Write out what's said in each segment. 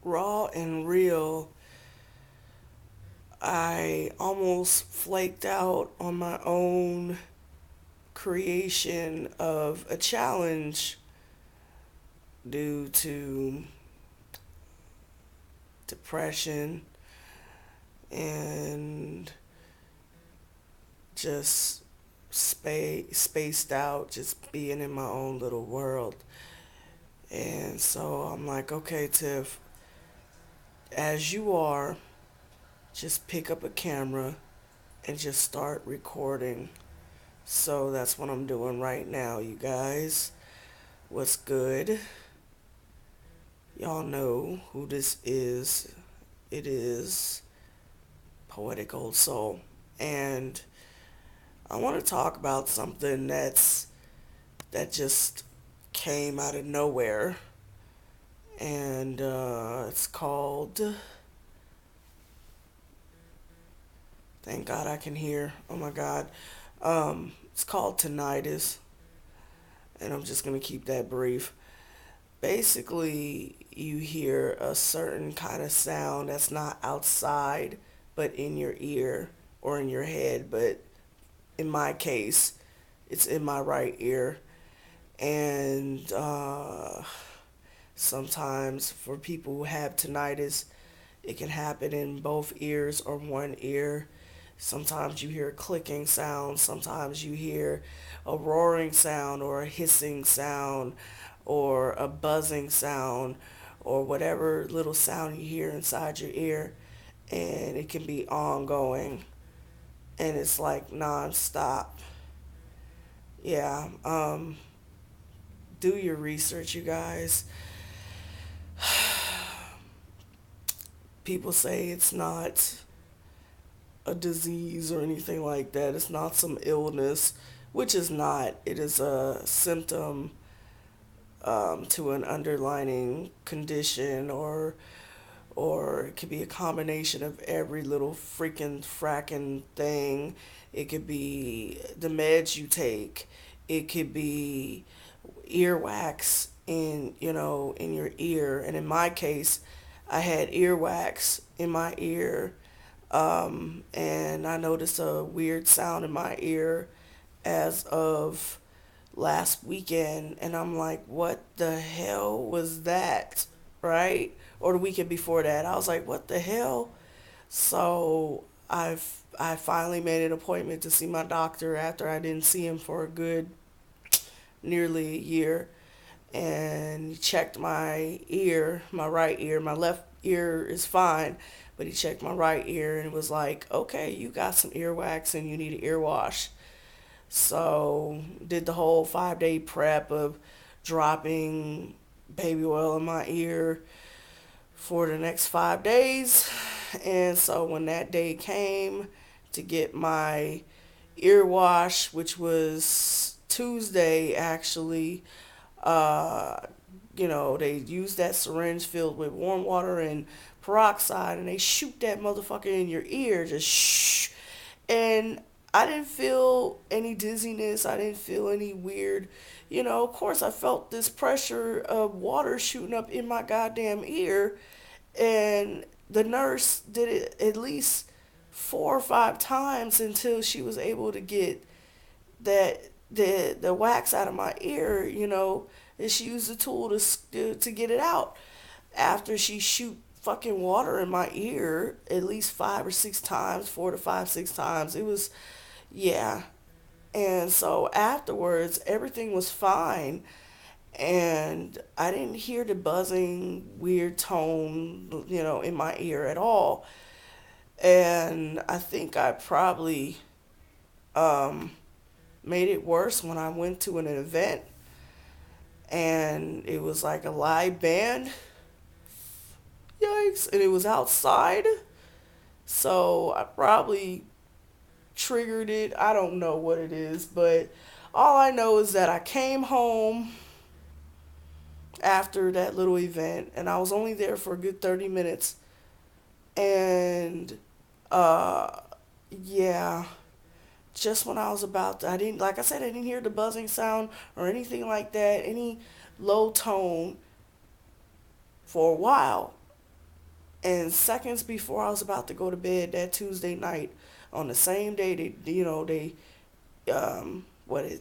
raw and real, I almost flaked out on my own creation of a challenge due to depression and just spaced out, just being in my own little world. And so I'm like, okay, Tiff, as you are, just pick up a camera and just start recording. So that's what I'm doing right now, you guys. What's good? Y'all know who this is. It is Poetic Old Soul. And I want to talk about something that just came out of nowhere. And it's called, thank God I can hear. Oh my God. It's called Tinnitus. And I'm just going to keep that brief. Basically, you hear a certain kind of sound that's not outside, but in your ear or in your head. But in my case, it's in my right ear. And sometimes for people who have tinnitus, it can happen in both ears or one ear. Sometimes you hear a clicking sound. Sometimes you hear a roaring sound or a hissing sound or a buzzing sound or whatever little sound you hear inside your ear. And it can be ongoing. And it's like nonstop. Yeah. Do your research, you guys. People say it's not a disease or anything like that. It's not some illness, which is not. It is a symptom to an underlying condition, or it could be a combination of every little freaking fracking thing. It could be the meds you take. It could be earwax in your ear. And in my case, I had earwax in my ear, and I noticed a weird sound in my ear as of last weekend, and I'm like, what the hell was that? Right? Or the weekend before that, I was like, what the hell? So I finally made an appointment to see my doctor after I didn't see him for a good nearly a year, and he checked my ear, my right ear. My left ear is fine, but he checked my right ear and was like, okay, you got some earwax and you need an ear wash. So did the whole 5 day prep of dropping baby oil in my ear for the next 5 days. And so when that day came to get my ear wash, which was Tuesday actually, uh, they use that syringe filled with warm water and peroxide, and they shoot that motherfucker in your ear, just shh. And I didn't feel any dizziness. I didn't feel any weird, of course, I felt this pressure of water shooting up in my goddamn ear. And the nurse did it at least 4 or 5 times until she was able to get the wax out of my ear, and she used a tool to get it out. After she shoot fucking water in my ear at least 5 or 6 times, 4 to 5, 6 times, it was, yeah. And so afterwards, everything was fine, and I didn't hear the buzzing weird tone, in my ear at all. And I think I probably um, made it worse when I went to an event, and it was like a live band. Yikes! And it was outside, so I probably triggered it. I don't know what it is, but all I know is that I came home after that little event, and I was only there for a good 30 minutes. And uh yeah, just when I was about to, I didn't, like I said, I didn't hear the buzzing sound or anything like that, any low tone for a while. And seconds before I was about to go to bed that Tuesday night, on the same day they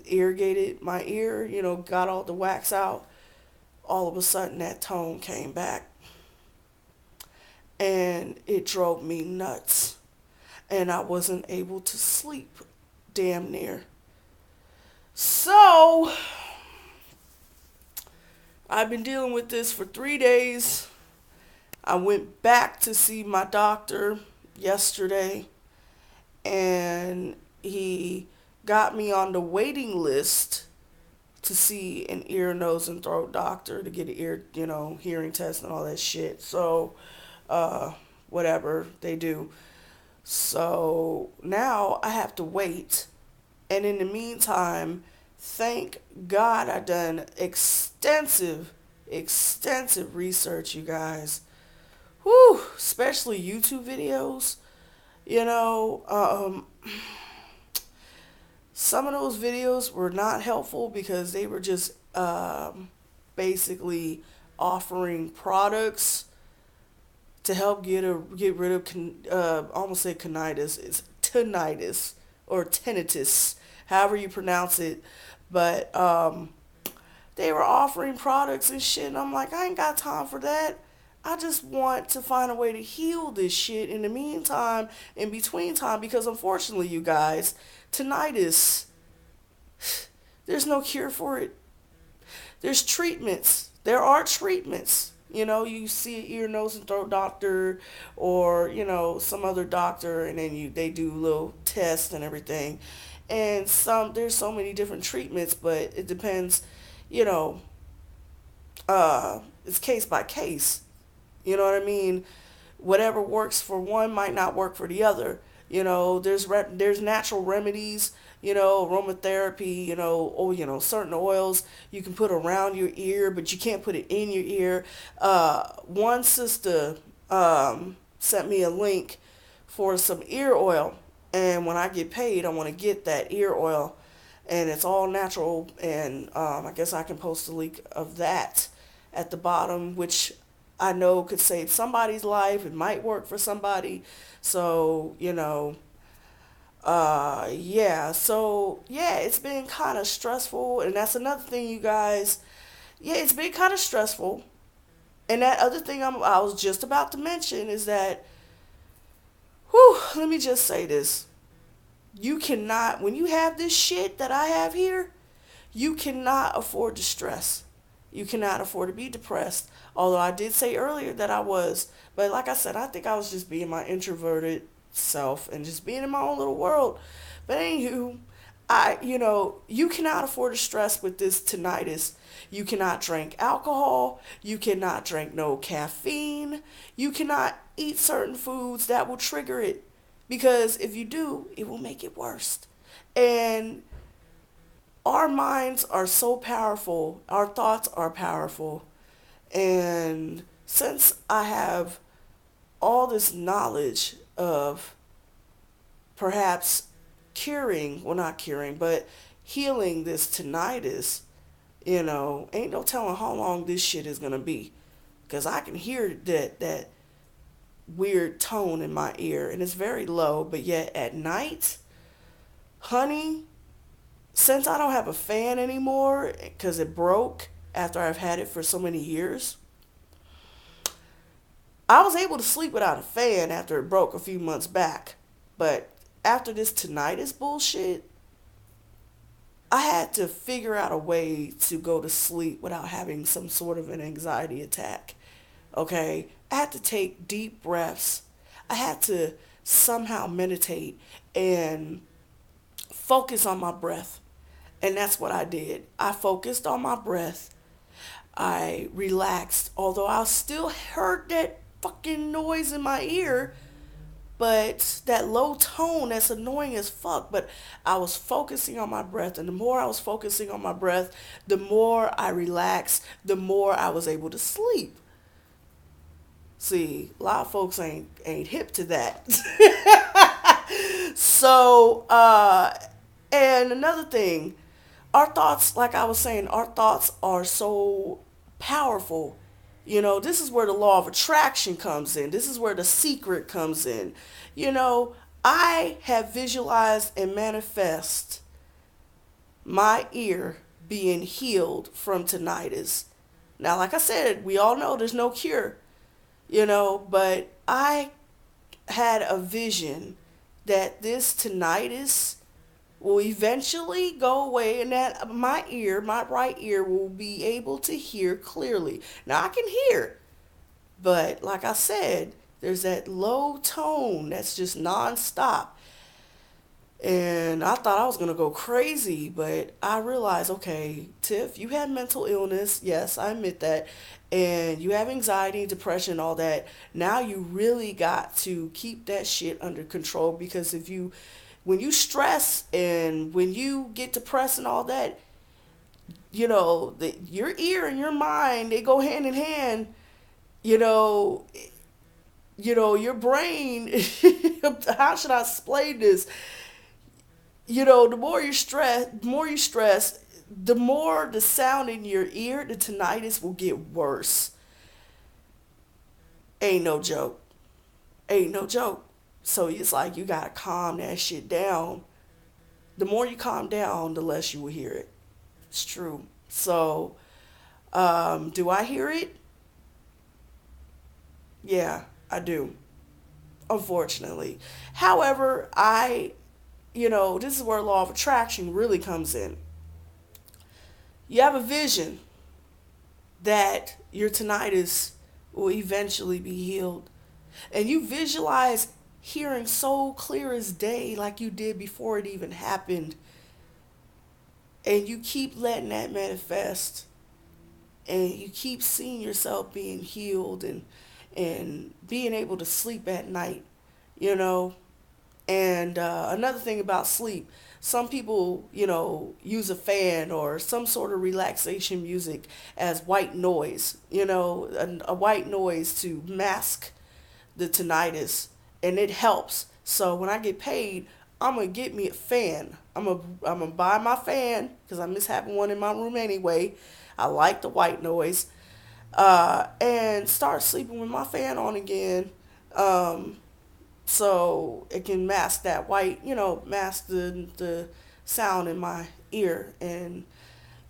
irrigated my ear, got all the wax out. All of a sudden that tone came back, and it drove me nuts. And I wasn't able to sleep damn near. So I've been dealing with this for 3 days. I went back to see my doctor yesterday, and he got me on the waiting list to see an ear, nose, and throat doctor to get an ear, hearing test and all that shit. So, whatever they do. So now I have to wait. And in the meantime, thank God I done extensive research, you guys. Whew, especially YouTube videos. You know, some of those videos were not helpful because they were just basically offering products to help get rid of I almost say tinnitus. It's tinnitus or tinnitus, however you pronounce it. But they were offering products and shit, and I'm like, I ain't got time for that. I just want to find a way to heal this shit in the meantime, in between time, because unfortunately, you guys, tinnitus, there's no cure for it. There's treatments. There are treatments. You see an ear, nose, and throat doctor, or some other doctor, and then they do little tests and everything. And there's so many different treatments, but it depends. It's case by case. You know what I mean? Whatever works for one might not work for the other. There's natural remedies, aromatherapy, certain oils you can put around your ear, but you can't put it in your ear. One sister sent me a link for some ear oil, and when I get paid, I want to get that ear oil, and it's all natural, and I guess I can post a link of that at the bottom, which I know could save somebody's life. It might work for somebody. So, yeah. So, yeah, it's been kind of stressful. And that's another thing, you guys. Yeah, it's been kind of stressful. And that other thing I was just about to mention is that, let me just say this. You cannot, when you have this shit that I have here, you cannot afford to stress. You cannot afford to be depressed. Although I did say earlier that I was. But like I said, I think I was just being my introverted self and just being in my own little world. But anywho, you cannot afford to stress with this tinnitus. You cannot drink alcohol. You cannot drink no caffeine. You cannot eat certain foods that will trigger it. Because if you do, it will make it worse. And our minds are so powerful. Our thoughts are powerful. And since I have all this knowledge of perhaps not curing, but healing this tinnitus, ain't no telling how long this shit is going to be. Because I can hear that weird tone in my ear, and it's very low, but yet at night, honey, since I don't have a fan anymore because it broke after I've had it for so many years, I was able to sleep without a fan after it broke a few months back. But after this tinnitus bullshit, I had to figure out a way to go to sleep without having some sort of an anxiety attack. Okay? I had to take deep breaths. I had to somehow meditate and focus on my breath. And that's what I did. I focused on my breath. I relaxed, although I still heard that fucking noise in my ear, but that low tone that's annoying as fuck. But I was focusing on my breath, and the more I was focusing on my breath, the more I relaxed, the more I was able to sleep. See, a lot of folks ain't hip to that. So, and another thing, our thoughts, like I was saying, our thoughts are so powerful. This is where the law of attraction comes in. This is where the secret comes in. You know, I have visualized and manifest my ear being healed from tinnitus. Now, like I said, we all know there's no cure, but I had a vision that this tinnitus will eventually go away and that my right ear will be able to hear clearly. Now I can hear, but like I said, there's that low tone that's just nonstop. And I thought I was going to go crazy, but I realized, okay, Tiff, you have mental illness. Yes, I admit that. And you have anxiety, depression, all that. Now you really got to keep that shit under control because when you stress and when you get depressed and all that, your ear and your mind, they go hand in hand. You know, your brain, how should I explain this? The more you stress, the more the sound in your ear, the tinnitus will get worse. Ain't no joke. Ain't no joke. So it's like you gotta calm that shit down. The more you calm down, the less you will hear it. It's true. So, do I hear it? Yeah, I do. Unfortunately. However, this is where law of attraction really comes in. You have a vision that your tinnitus will eventually be healed. And you visualize hearing so clear as day like you did before it even happened. And you keep letting that manifest. And you keep seeing yourself being healed and being able to sleep at night, And another thing about sleep, some people, use a fan or some sort of relaxation music as white noise, a white noise to mask the tinnitus, and it helps. So when I get paid, I'm going to get me a fan. I'm gonna buy my fan because I miss having one in my room anyway. I like the white noise. And start sleeping with my fan on again. So it can mask that white, mask the sound in my ear. And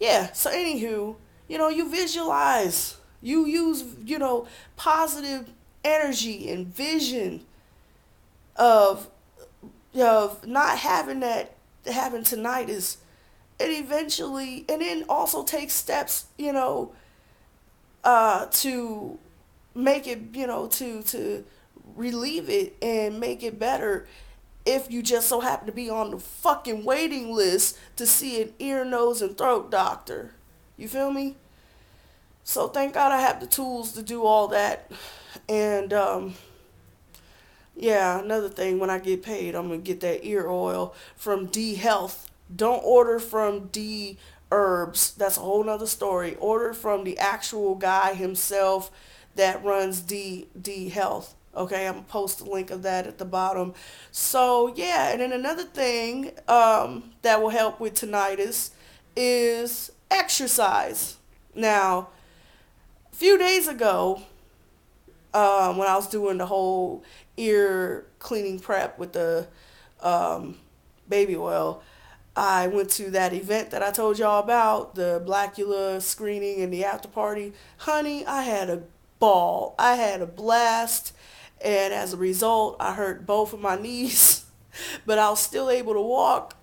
yeah, so anywho, you visualize, you use, positive energy and vision of not having tinnitus, and eventually, and then also take steps, to make it, to relieve it and make it better if you just so happen to be on the fucking waiting list to see an ear, nose, and throat doctor. You feel me? So thank God I have the tools to do all that. And yeah, another thing, when I get paid, I'm going to get that ear oil from D Health. Don't order from D Herbs. That's a whole nother story. Order from the actual guy himself that runs D Health. Okay, I'm going to post a link of that at the bottom. So, yeah, and then another thing that will help with tinnitus is exercise. Now, a few days ago, when I was doing the whole ear cleaning prep with the baby oil, I went to that event that I told y'all about, the Blackula screening and the after party. Honey, I had a ball. I had a blast. And as a result, I hurt both of my knees, but I was still able to walk.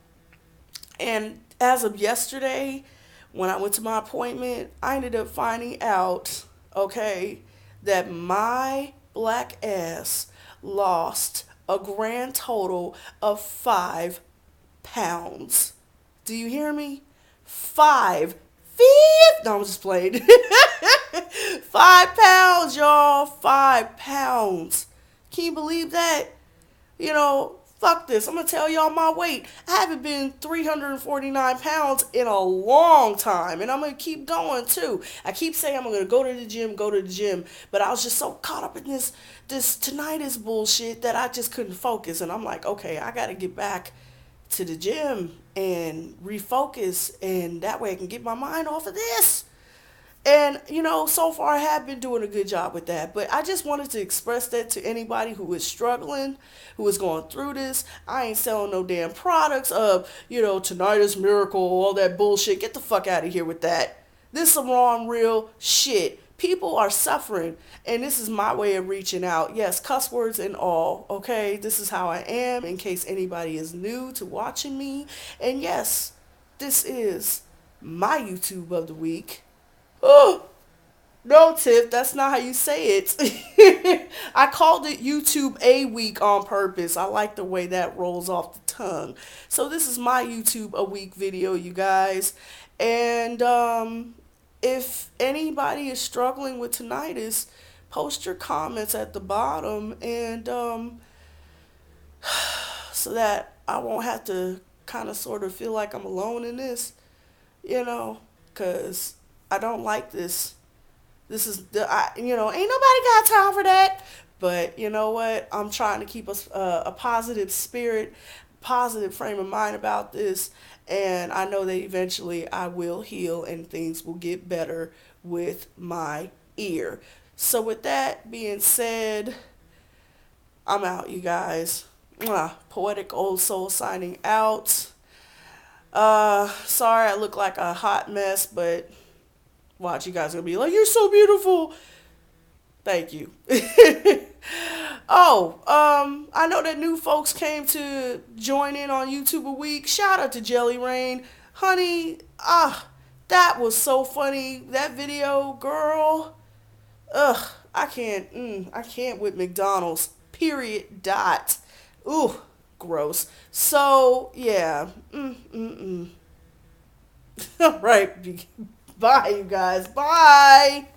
And as of yesterday, when I went to my appointment, I ended up finding out, okay, that my black ass lost a grand total of 5 pounds. Do you hear me? 5. No, I'm just playing. 5 pounds, y'all. 5 pounds. Can you believe that? Fuck this. I'm going to tell y'all my weight. I haven't been 349 pounds in a long time. And I'm going to keep going, too. I keep saying I'm going to go to the gym. But I was just so caught up in this tinnitus bullshit that I just couldn't focus. And I'm like, okay, I got to get back to the gym and refocus. And that way I can get my mind off of this. And, so far I have been doing a good job with that. But I just wanted to express that to anybody who is struggling, who is going through this. I ain't selling no damn products of, tinnitus miracle, all that bullshit. Get the fuck out of here with that. This is some raw and real shit. People are suffering, and this is my way of reaching out. Yes, cuss words and all, okay? This is how I am, in case anybody is new to watching me. And yes, this is my YouTube of the week. Oh, no, Tiff, that's not how you say it. I called it YouTubeAWeek on purpose. I like the way that rolls off the tongue. So this is my YouTube a week video, you guys. And if anybody is struggling with tinnitus, post your comments at the bottom, and so that I won't have to kind of sort of feel like I'm alone in this, because I don't like this. This is ain't nobody got time for that. But you know what? I'm trying to keep a positive spirit, positive frame of mind about this, and I know that eventually I will heal and things will get better with my ear. So with that being said, I'm out, you guys. Mwah. Poetic Old Soul signing out. Sorry I look like a hot mess, but watch, you guys are gonna be like, "You're so beautiful." Thank you. Oh, I know that new folks came to join in on YouTube a week. Shout out to Jelly Rain. Honey, that was so funny. That video, girl. Ugh, I can't with McDonald's. Period. Dot. Ooh, gross. So, yeah. All right. Bye, you guys. Bye.